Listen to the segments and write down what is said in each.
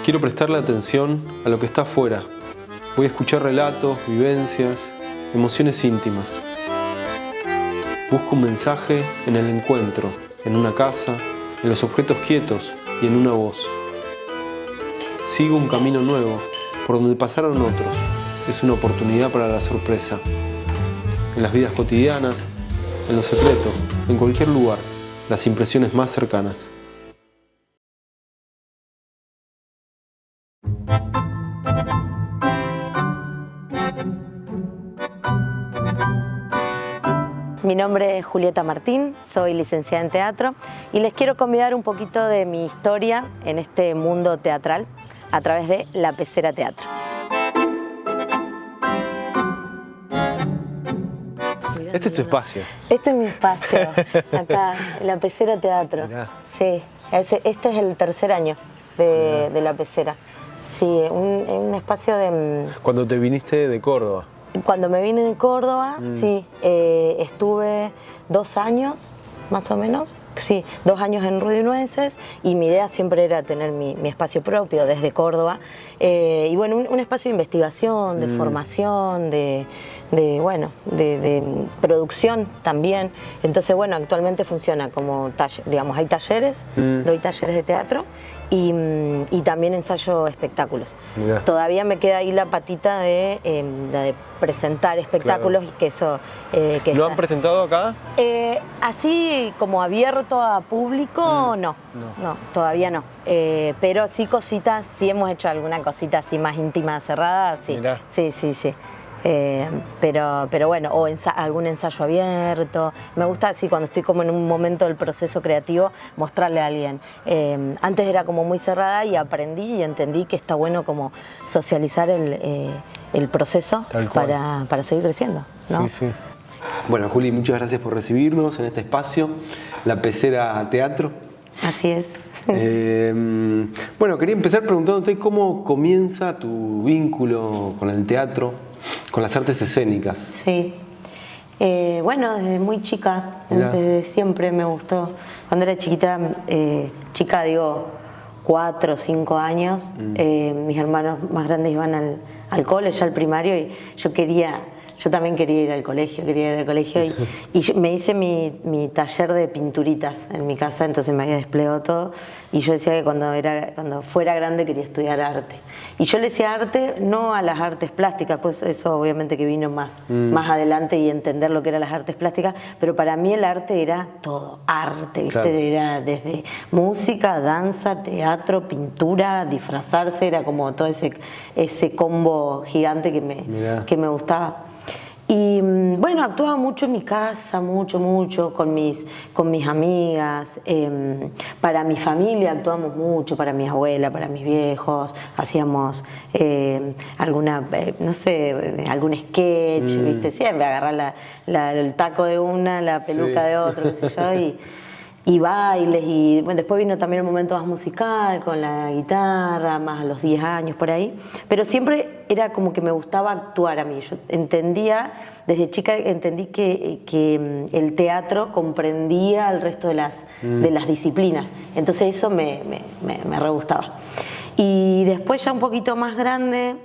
Quiero prestarle atención a lo que está afuera. Voy a escuchar relatos, vivencias, emociones íntimas. Busco un mensaje en el encuentro, en una casa, en los objetos quietos y en una voz. Sigo un camino nuevo, por donde pasaron otros. Es una oportunidad para la sorpresa. En las vidas cotidianas, en lo secreto, en cualquier lugar, las impresiones más cercanas. Mi nombre es Julieta Martín, soy licenciada en teatro y les quiero convidar un poquito de mi historia en este mundo teatral a través de La Pecera Teatro. Este es tu espacio. Este es mi espacio, acá, La Pecera Teatro. Mirá. Sí, este es el tercer año de La Pecera. Sí, un espacio de... Cuando te viniste de Córdoba. Cuando me vine de Córdoba, sí, estuve 2 años, más o menos, sí, 2 años en Ruido y Nueces, y mi idea siempre era tener mi espacio propio desde Córdoba, y bueno, un espacio de investigación, de formación, de producción también. Entonces, bueno, actualmente funciona como taller, digamos, hay talleres, doy talleres de teatro, y también ensayo espectáculos. Mirá. Todavía me queda ahí la patita de presentar espectáculos, claro. Y que eso... ¿Lo han presentado acá? Así como abierto a público, no, todavía no. Pero sí cositas, sí hemos hecho alguna cosita así más íntima, cerrada, sí. Mirá. Sí. Pero bueno, o algún ensayo abierto. Me gusta así cuando estoy como en un momento del proceso creativo mostrarle a alguien. Antes era como muy cerrada y aprendí y entendí que está bueno como socializar el proceso para seguir creciendo, ¿no? Sí. Bueno, Juli, muchas gracias por recibirnos en este espacio, La Pecera Teatro. Así es. Bueno, quería empezar preguntándote cómo comienza tu vínculo con el teatro, con las artes escénicas. Sí. Bueno, desde muy chica, Mirá. Desde siempre me gustó. Cuando era chiquita, chica digo 4 o 5 años, mis hermanos más grandes iban al cole, ya al primario, y yo también quería ir al colegio, y me hice mi taller de pinturitas en mi casa, entonces me había desplegado todo, y yo decía que cuando fuera grande quería estudiar arte. Y yo le decía arte, no a las artes plásticas, pues eso obviamente que vino más adelante y entender lo que eran las artes plásticas, pero para mí el arte era todo, arte, ¿viste? Claro. Era desde música, danza, teatro, pintura, disfrazarse, era como todo ese combo gigante que me gustaba. Y bueno, actuaba mucho en mi casa, mucho, con mis amigas, para mi familia actuamos mucho, para mi abuela, para mis viejos, hacíamos algún sketch, ¿viste? Siempre agarrar el taco de una, la peluca de otro, qué sé yo, y bailes, y bueno, después vino también el momento más musical, con la guitarra, más a los 10 años por ahí, pero siempre era como que me gustaba actuar a mí. Yo desde chica entendí que el teatro comprendía el resto de las disciplinas, entonces eso me re gustaba. Y después ya un poquito más grande,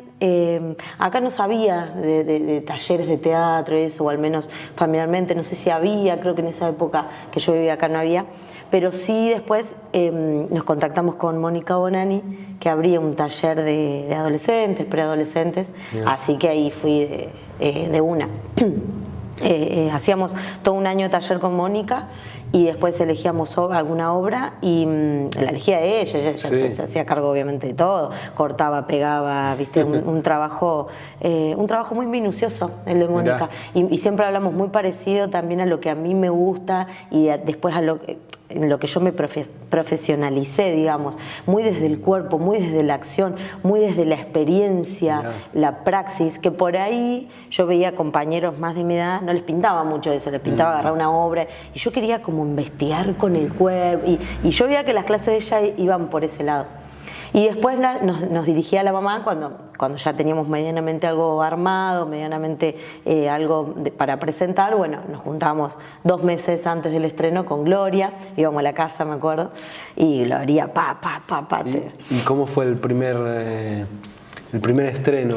acá no sabía de talleres de teatro, eso, o al menos familiarmente, no sé si había, creo que en esa época que yo vivía acá no había, pero sí después nos contactamos con Mónica Bonani, que abría un taller de adolescentes, preadolescentes, así que ahí fui de una. Hacíamos todo un año de taller con Mónica y después elegíamos alguna obra y la elegía ella se hacía cargo obviamente de todo, cortaba, pegaba, ¿viste? un trabajo muy minucioso el de Mónica, y siempre hablamos muy parecido también a lo que a mí me gusta y después en lo que yo me profesionalicé, digamos, muy desde el cuerpo, muy desde la acción, muy desde la experiencia, la praxis, que por ahí yo veía compañeros más de mi edad, no les pintaba mucho eso, les pintaba agarrar una obra, y yo quería como investigar con el cuerpo, y yo veía que las clases de ella iban por ese lado. Y después nos dirigía la mamá cuando ya teníamos medianamente algo armado, medianamente algo para presentar, bueno, nos juntamos 2 meses antes del estreno con Gloria, íbamos a la casa, me acuerdo, y Gloria, ¿Y cómo fue el primer estreno?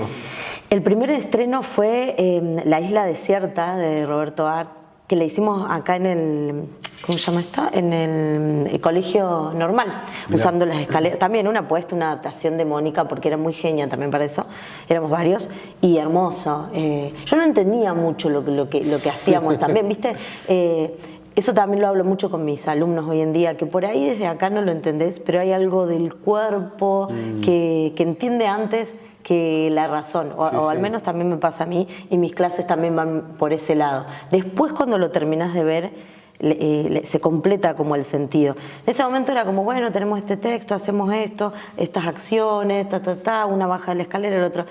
El primer estreno fue La Isla Desierta de Roberto Art, que le hicimos acá en el, ¿cómo se llama esto? En el colegio normal, mirá, usando las escaleras. También una adaptación de Mónica, porque era muy genia también para eso. Éramos varios y hermoso. Yo no entendía mucho lo que hacíamos también, ¿viste? Eso también lo hablo mucho con mis alumnos hoy en día, que por ahí desde acá no lo entendés, pero hay algo del cuerpo que entiende antes que la razón, o al menos también me pasa a mí, y mis clases también van por ese lado. Después, cuando lo terminás de ver, se completa como el sentido. En ese momento era como, bueno, tenemos este texto, hacemos esto, estas acciones, una baja de la escalera, el otro.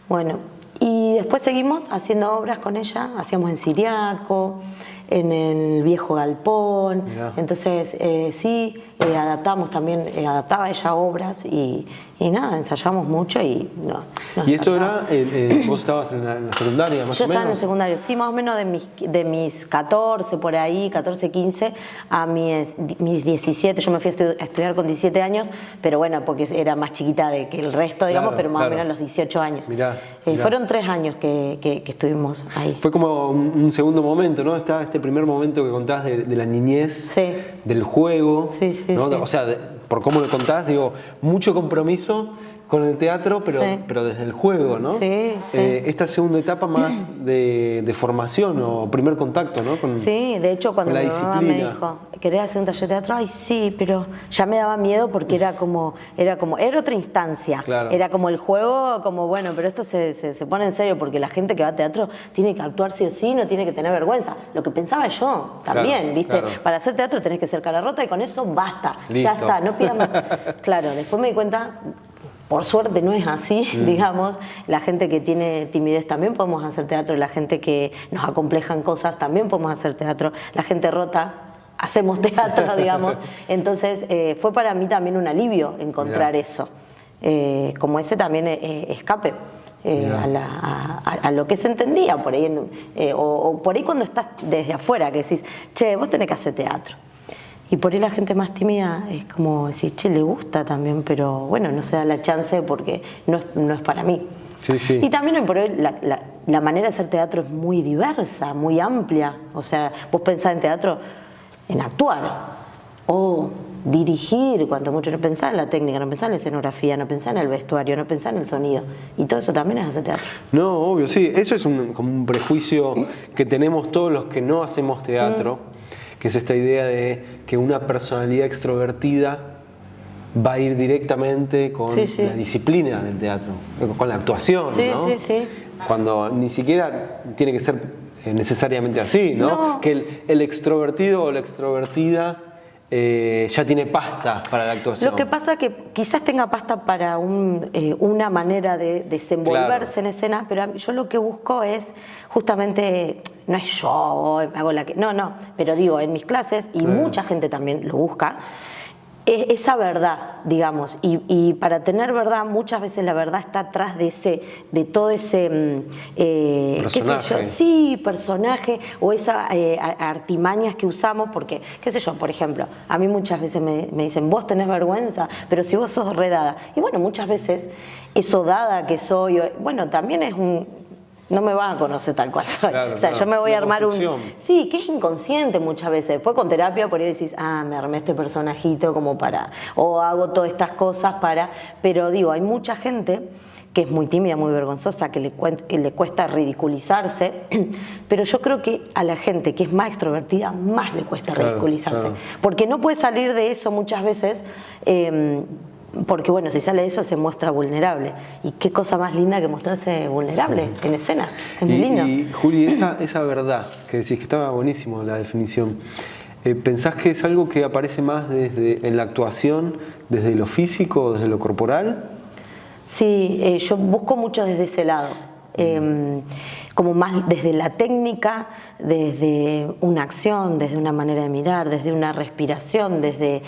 Bueno, y después seguimos haciendo obras con ella, hacíamos en Siriaco, en el Viejo Galpón. Mirá. Entonces adaptamos también, adaptaba ella obras y nada, ensayamos mucho y no. ¿Y esto era, vos estabas en la secundaria más o menos? Yo estaba en el secundario, sí, más o menos de mis 14, por ahí, 14, 15, a mis 17, yo me fui a estudiar con 17 años, pero bueno, porque era más chiquita que el resto, digamos, pero más o menos a los 18 años. Mirá. Fueron 3 años que estuvimos ahí. Fue como un segundo momento, ¿no? Está este primer momento que contás de la niñez, sí, del juego, sí, sí, ¿no? Sí. O sea, por cómo lo contás, digo, mucho compromiso con el teatro, pero desde el juego, ¿no? Sí, sí. Esta segunda etapa más de formación o primer contacto, ¿no? Sí, de hecho cuando mi mamá me dijo, ¿querés hacer un taller de teatro? Ay, sí, pero ya me daba miedo porque era otra instancia. Claro. Era como el juego, como bueno, pero esto se pone en serio porque la gente que va a teatro tiene que actuar sí o sí, no tiene que tener vergüenza. Lo que pensaba yo también, claro, ¿viste? Claro. Para hacer teatro tenés que ser cara rota y con eso basta. Listo. Ya está, no pidas más. Claro, después me di cuenta. Por suerte no es así, digamos. La gente que tiene timidez también podemos hacer teatro. La gente que nos acomplejan cosas también podemos hacer teatro. La gente rota, hacemos teatro, digamos. Entonces fue para mí también un alivio encontrar eso. Como ese también escape. A lo que se entendía por ahí, o por ahí cuando estás desde afuera, que decís, che, vos tenés que hacer teatro. Y por ahí la gente más tímida es como decir, che, le gusta también, pero bueno, no se da la chance porque no es para mí. Sí, sí. Y también por hoy la manera de hacer teatro es muy diversa, muy amplia. O sea, vos pensás en teatro, en actuar, o dirigir, cuanto mucho, no pensás en la técnica, no pensás en la escenografía, no pensás en el vestuario, no pensás en el sonido. Y todo eso también es hacer teatro. No, obvio, sí. Eso es como un prejuicio que tenemos todos los que no hacemos teatro. Que es esta idea de que una personalidad extrovertida va a ir directamente con la disciplina del teatro, con la actuación, ¿no? Sí. Cuando ni siquiera tiene que ser necesariamente así, ¿no? Que el extrovertido o la extrovertida ya tiene pasta para la actuación. Lo que pasa es que quizás tenga pasta para una manera de desenvolverse en escena, pero yo lo que busco es justamente, no es yo, hago no, pero digo, en mis clases, y mucha gente también lo busca, esa verdad, digamos, y para tener verdad, muchas veces la verdad está atrás de todo ese personaje. ¿qué sé yo? Sí, personaje, o esas artimañas que usamos, porque, qué sé yo, por ejemplo, a mí muchas veces me dicen, vos tenés vergüenza, pero si vos sos redada, y bueno, muchas veces eso dada que soy, bueno, también es no me van a conocer tal cual soy. Claro, o sea, yo me voy a armar Sí, que es inconsciente muchas veces. Después con terapia por ahí decís, me armé este personajito como para... O hago todas estas cosas para... Pero digo, hay mucha gente que es muy tímida, muy vergonzosa, que le cuesta ridiculizarse, pero yo creo que a la gente que es más extrovertida más le cuesta ridiculizarse. Claro. Porque no puede salir de eso muchas veces... porque bueno, si sale de eso se muestra vulnerable. Y qué cosa más linda que mostrarse vulnerable en escena. Es muy lindo. Y Juli, esa verdad que decís, que estaba buenísimo la definición, ¿pensás que es algo que aparece más en la actuación, desde lo físico, desde lo corporal? Sí, yo busco mucho desde ese lado. como más desde la técnica, desde una acción, desde una manera de mirar, desde una respiración, desde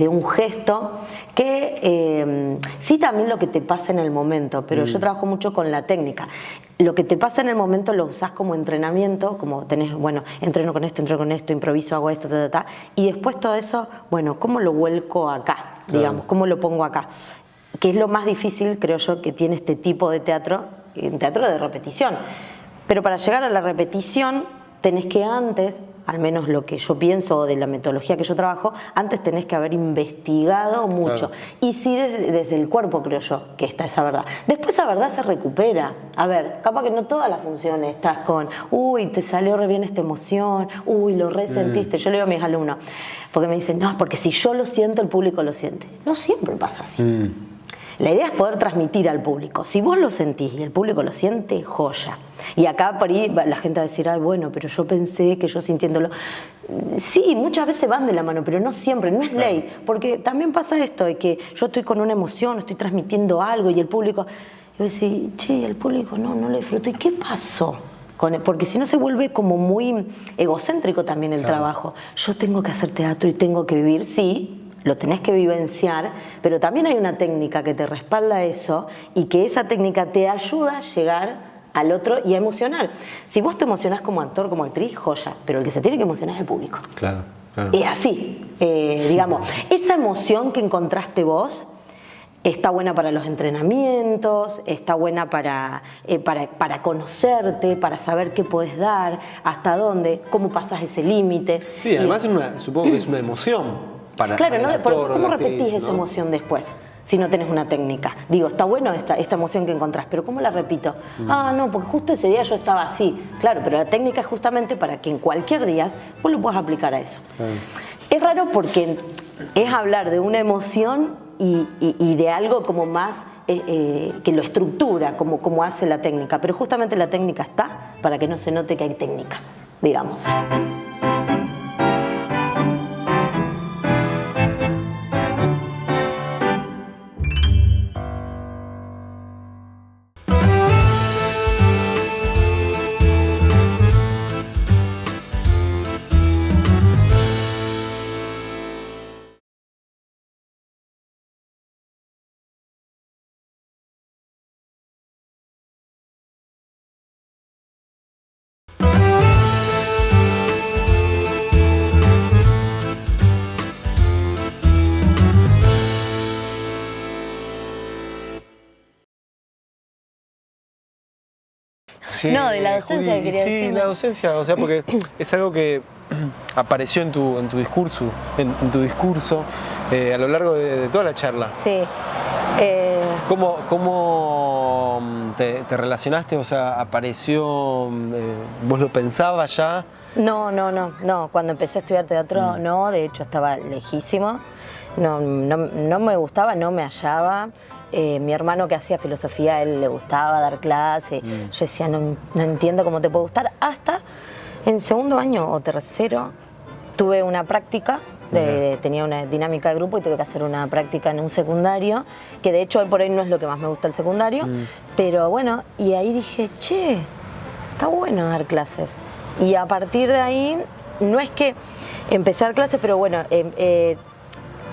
un gesto, que sí también lo que te pasa en el momento, pero yo trabajo mucho con la técnica. Lo que te pasa en el momento lo usás como entrenamiento, como tenés, bueno, entreno con esto, improviso, hago esto, y después todo eso, bueno, ¿cómo lo vuelco acá? Digamos, ¿cómo lo pongo acá? Que es lo más difícil, creo yo, que tiene este tipo de teatro, un teatro de repetición. Pero para llegar a la repetición tenés que antes, al menos lo que yo pienso de la metodología que yo trabajo, antes tenés que haber investigado mucho. Claro. Y sí desde el cuerpo, creo yo, que está esa verdad. Después esa verdad se recupera. A ver, capaz que no todas las funciones estás con, uy, te salió re bien esta emoción, uy, lo resentiste. Yo le digo a mis alumnos, porque me dicen, no, porque si yo lo siento, el público lo siente. No siempre pasa así. La idea es poder transmitir al público. Si vos lo sentís y el público lo siente, joya. Y acá por ahí la gente va a decir, ay, bueno, pero yo pensé que yo sintiéndolo... Sí, muchas veces van de la mano, pero no siempre, no es ley. Porque también pasa esto, de que yo estoy con una emoción, estoy transmitiendo algo y el público... Y voy a decir, che, el público no lo disfrutó. ¿Y qué pasó? Porque si no se vuelve como muy egocéntrico también el trabajo. Yo tengo que hacer teatro y tengo que vivir, sí, lo tenés que vivenciar, pero también hay una técnica que te respalda eso y que esa técnica te ayuda a llegar al otro y a emocionar. Si vos te emocionás como actor, como actriz, joya, pero el que se tiene que emocionar es el público. Claro, claro. Es así, digamos. Esa emoción que encontraste vos está buena para los entrenamientos, está buena para conocerte, para saber qué podés dar, hasta dónde, cómo pasás ese límite. Sí, además supongo que es una emoción. Claro, ¿no? ¿Cómo repetís esa emoción después? Si no tenés una técnica. Digo, está bueno esta emoción que encontrás, pero ¿cómo la repito? Ah, no, porque justo ese día yo estaba así. Claro, pero la técnica es justamente para que en cualquier día vos lo puedas aplicar a eso. Es raro porque es hablar de una emoción y de algo como más que lo estructura, como hace la técnica. Pero justamente la técnica está para que no se note que hay técnica, digamos. Sí, no, de la docencia Juli, que quería decir. Sí, la docencia, o sea, porque es algo que apareció en tu discurso, a lo largo de toda la charla. Sí. ¿Cómo te relacionaste? O sea, ¿apareció, vos lo pensabas ya? No, cuando empecé a estudiar teatro no, de hecho estaba lejísimo, no me gustaba, no me hallaba. Mi hermano que hacía filosofía, a él le gustaba dar clase, yo decía, no entiendo cómo te puede gustar, hasta en segundo año o tercero tuve una práctica, tenía una dinámica de grupo y tuve que hacer una práctica en un secundario, que de hecho hoy por hoy no es lo que más me gusta el secundario, pero bueno, y ahí dije, che, está bueno dar clases. Y a partir de ahí, no es que empecé a dar clases, pero bueno,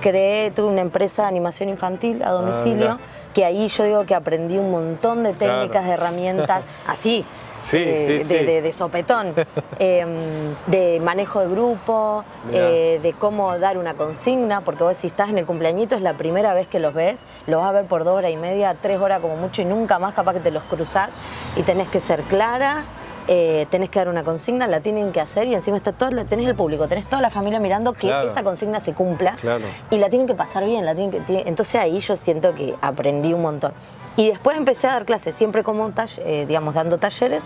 tuve una empresa de animación infantil a domicilio, que ahí yo digo que aprendí un montón de técnicas, de herramientas, así, de sopetón, de manejo de grupo, de cómo dar una consigna, porque vos si estás en el cumpleañito es la primera vez que los ves, los vas a ver por 2 horas y media, 3 horas como mucho y nunca más capaz que te los cruzás y tenés que ser clara. Tenés que dar una consigna, la tienen que hacer y encima está tenés el público, tenés toda la familia mirando que esa consigna se cumpla y la tienen que pasar bien, entonces ahí yo siento que aprendí un montón. Y después empecé a dar clases, siempre como digamos, dando talleres,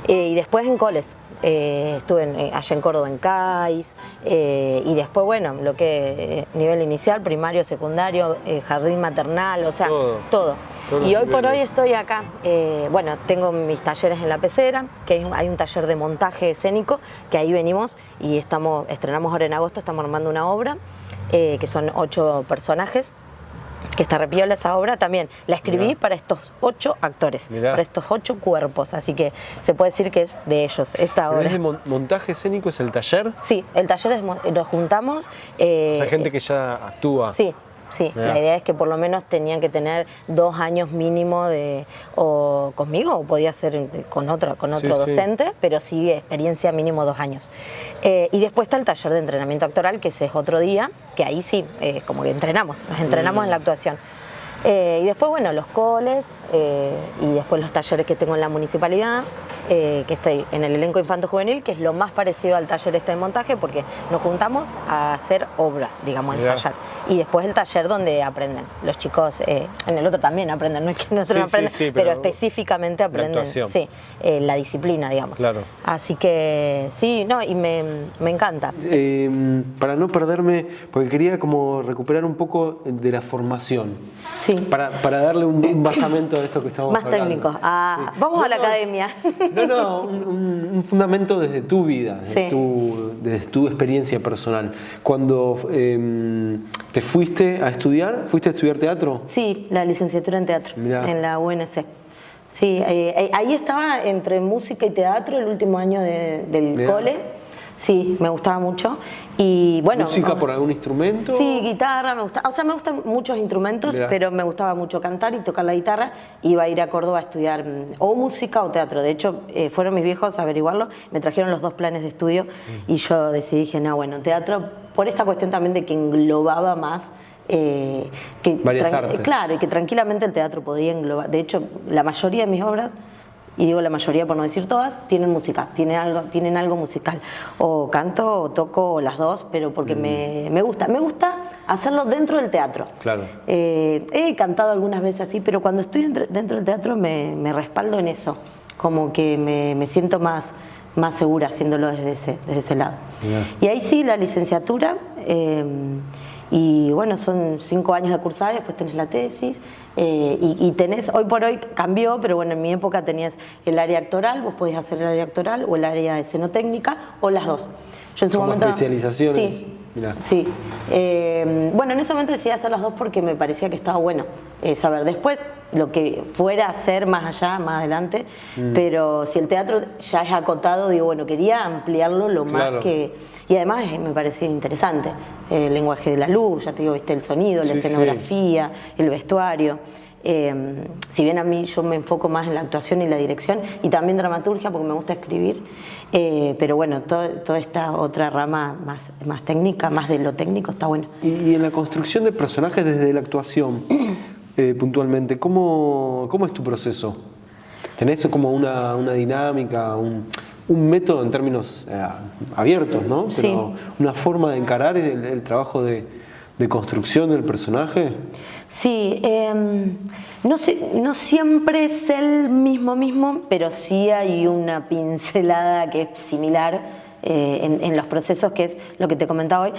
y después en coles. Estuve allá en Córdoba en CAIS, y después, bueno, lo que nivel inicial, primario, secundario, jardín maternal, o sea, todo. Y hoy por hoy estoy acá, bueno, tengo mis talleres en La Pecera, que hay un taller de montaje escénico, que ahí venimos y estrenamos ahora en agosto, estamos armando una obra, que son 8 personajes. que está repiola esa obra, también la escribí para estos 8 actores, para estos 8 cuerpos, así que se puede decir que es de ellos, esta obra. ¿Es de montaje escénico, es el taller? Sí, el taller nos juntamos. O sea, gente que ya actúa. Sí. La idea es que por lo menos tenían que tener 2 años mínimo o conmigo, o podía ser con otro docente, pero sí experiencia mínimo 2 años. Y después está el taller de entrenamiento actoral, que ese es otro día, que ahí sí, como que nos entrenamos en la actuación. Y después, bueno, los coles y después los talleres que tengo en la municipalidad, que estoy en el elenco infanto-juvenil, que es lo más parecido al taller de montaje, porque nos juntamos a hacer obras, digamos, a ensayar. Y después el taller donde aprenden. Los chicos, en el otro también aprenden, no es que nosotros no aprenden, pero específicamente aprenden la disciplina, digamos. Claro. Así que sí, no, y me encanta. Para no perderme, porque quería como recuperar un poco de la formación. Sí. Para darle un basamento a esto que estamos hablando. Más técnico. Vamos a la academia. No, un fundamento desde tu vida, desde tu experiencia personal. Cuando te fuiste a estudiar teatro. Sí, la licenciatura en teatro, en la UNC. Sí, ahí estaba entre música y teatro el último año del cole. Sí, me gustaba mucho. Y bueno, ¿música por algún instrumento? Sí, guitarra, me gustan muchos instrumentos, pero me gustaba mucho cantar y tocar la guitarra. Iba a ir a Córdoba a estudiar o música o teatro. De hecho, fueron mis viejos a averiguarlo, me trajeron los 2 planes de estudio y yo dije, no, bueno, teatro, por esta cuestión también de que englobaba más varias artes. Claro, y que tranquilamente el teatro podía englobar. De hecho, la mayoría de mis obras, y digo la mayoría por no decir todas, tienen música, tienen algo musical. O canto, o toco, o las dos, pero porque me gusta hacerlo dentro del teatro. Claro. He cantado algunas veces así, pero cuando estoy dentro del teatro me respaldo en eso, como que me siento más segura haciéndolo desde ese lado. Y ahí sí, la licenciatura, y bueno, son 5 años de cursada, después tenés la tesis, y tenés, hoy por hoy cambió, pero bueno, en mi época tenías el área actoral, vos podías hacer el área actoral o el área escenotécnica, o las dos. Yo en su momento, especializaciones. Sí. Mirá. Sí. Bueno, en ese momento decidí hacer las dos porque me parecía que estaba bueno saber después lo que fuera a hacer más allá, más adelante, pero si el teatro ya es acotado, digo, bueno, quería ampliarlo lo más que... Y además me parecía interesante el lenguaje de la luz, ya te digo, viste, el sonido, la escenografía, el vestuario. Si bien a mí yo me enfoco más en la actuación y la dirección y también dramaturgia porque me gusta escribir, pero bueno, toda esta otra rama más técnica, más de lo técnico, está bueno. Y en la construcción de personajes desde la actuación, puntualmente, ¿cómo es tu proceso? ¿Tenés como una dinámica, un método en términos abiertos, ¿no? Pero una forma de encarar el trabajo de construcción del personaje? Sí, no siempre es el mismo, pero sí hay una pincelada que es similar en los procesos, que es lo que te comentaba hoy.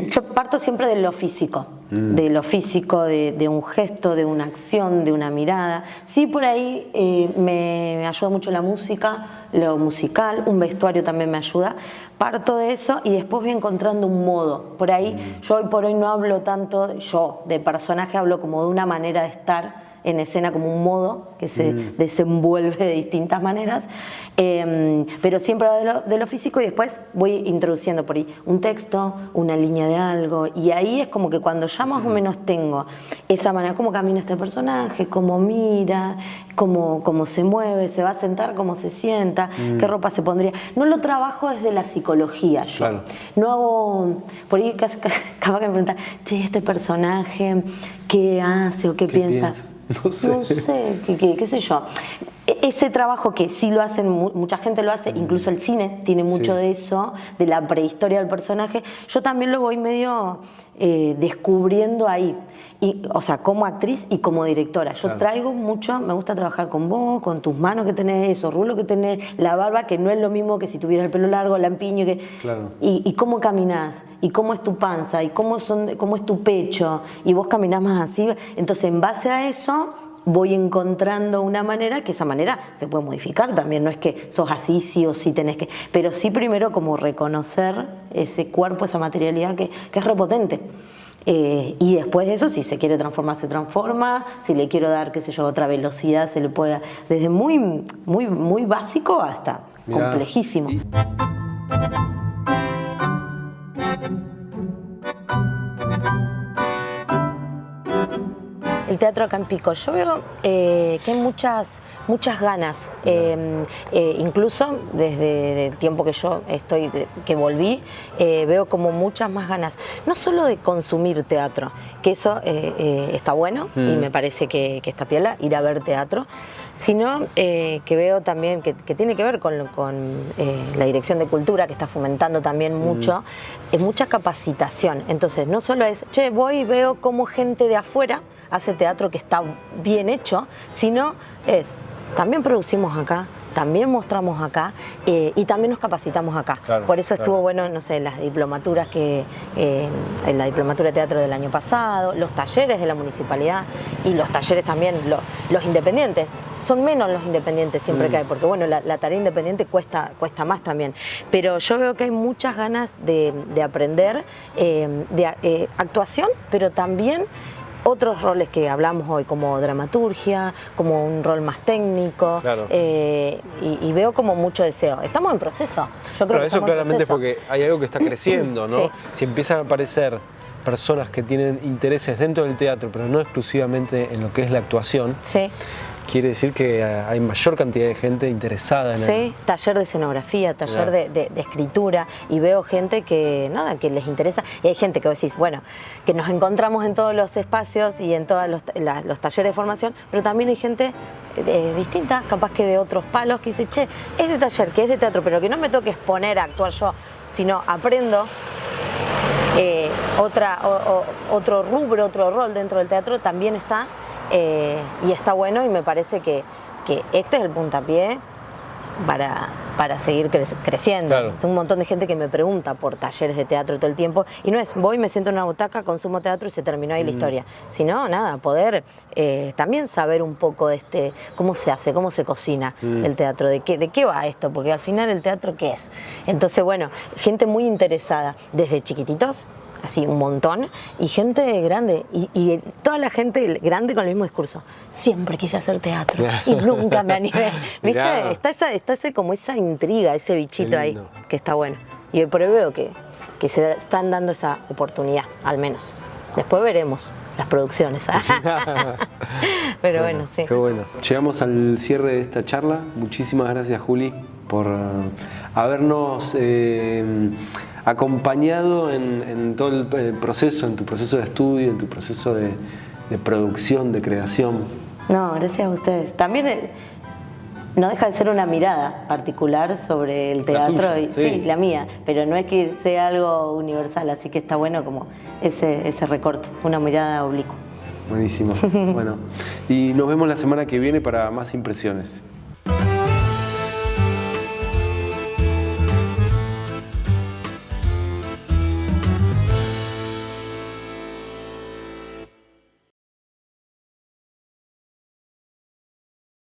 Yo parto siempre de lo físico, de un gesto, de una acción, de una mirada. Sí, por ahí me ayuda mucho la música, lo musical, un vestuario también me ayuda. Parto de eso y después voy encontrando un modo. Por ahí, yo hoy por hoy no hablo tanto, de personaje, hablo como de una manera de estar en escena, como un modo que se desenvuelve de distintas maneras, pero siempre de lo físico, y después voy introduciendo por ahí un texto, una línea de algo, y ahí es como que cuando ya más o menos tengo esa manera, cómo camina este personaje, cómo mira, cómo se mueve, se va a sentar, cómo se sienta, qué ropa se pondría. No lo trabajo desde la psicología yo. Claro. No hago, por ahí capaz que me preguntan, che, este personaje, ¿qué hace o qué piensa? No sé, qué sé yo. Ese trabajo que sí lo hacen, mucha gente lo hace, incluso el cine tiene mucho de eso, de la prehistoria del personaje. Yo también lo voy medio descubriendo ahí, o sea, como actriz y como directora. Yo traigo mucho, me gusta trabajar con vos, con tus manos que tenés, esos rulos que tenés, la barba, que no es lo mismo que si tuvieras el pelo largo, lampiño, y cómo caminás, y cómo es tu panza, y cómo es tu pecho, y vos caminás más así. Entonces, en base a eso, voy encontrando una manera, que esa manera se puede modificar también, no es que sos así, sí o sí tenés que, pero sí primero como reconocer ese cuerpo, esa materialidad que es repotente. Y después de eso, si se quiere transformar, se transforma. Si le quiero dar, qué sé yo, otra velocidad, se le puede dar. Desde muy básico hasta complejísimo. El teatro acá en Pico, yo veo que hay muchas ganas, incluso desde el tiempo que yo que volví, veo como muchas más ganas, no solo de consumir teatro, que eso está bueno y me parece que está piola, ir a ver teatro, sino que veo también que tiene que ver con la Dirección de Cultura, que está fomentando también mucho, mucha capacitación. Entonces, no solo es, voy y veo cómo gente de afuera hace teatro que está bien hecho, sino también producimos acá, también mostramos acá y también nos capacitamos acá. Claro, por eso estuvo bueno, no sé, las diplomaturas en la diplomatura de teatro del año pasado, los talleres de la municipalidad y los talleres también, los independientes. Son menos los independientes siempre que hay, porque bueno, la tarea independiente cuesta más también. Pero yo veo que hay muchas ganas de aprender, de actuación, pero también otros roles que hablamos hoy, como dramaturgia, como un rol más técnico, claro. Y veo como mucho deseo. Estamos en proceso. Yo creo que eso claramente es porque hay algo que está creciendo, ¿no? Sí. Si empiezan a aparecer personas que tienen intereses dentro del teatro, pero no exclusivamente en lo que es la actuación, sí. Quiere decir que hay mayor cantidad de gente interesada en Sí, taller de escenografía, taller de escritura, y veo gente que les interesa, y hay gente que vos decís, bueno, que nos encontramos en todos los espacios y en todos los talleres de formación, pero también hay gente distinta, capaz que de otros palos, que dice, este taller que es de teatro, pero que no me toque exponer a actuar yo, sino aprendo otro rubro, otro rol dentro del teatro, también está. Y está bueno, y me parece que este es el puntapié para seguir creciendo. Claro. Tengo un montón de gente que me pregunta por talleres de teatro todo el tiempo, y no es voy, me siento en una butaca, consumo teatro y se terminó ahí la historia, sino poder también saber un poco de cómo se hace, cómo se cocina el teatro, de qué va esto, porque al final el teatro ¿qué es? Entonces bueno, gente muy interesada desde chiquititos, así un montón, y gente grande, y toda la gente grande con el mismo discurso. Siempre quise hacer teatro y nunca me animé. ¿Viste? Está como esa intriga, ese bichito ahí, que está bueno. Y por ahí veo que se están dando esa oportunidad, al menos. Después veremos las producciones. Pero bueno, sí. Qué bueno. Llegamos al cierre de esta charla. Muchísimas gracias, Juli, por habernos acompañado en todo el proceso, en tu proceso de estudio, en tu proceso de producción, de creación. No, gracias a ustedes. También no deja de ser una mirada particular sobre el teatro. La tuya, sí, la mía, pero no es que sea algo universal, así que está bueno como ese recorte, una mirada oblicua. Buenísimo. Bueno, y nos vemos la semana que viene para más impresiones.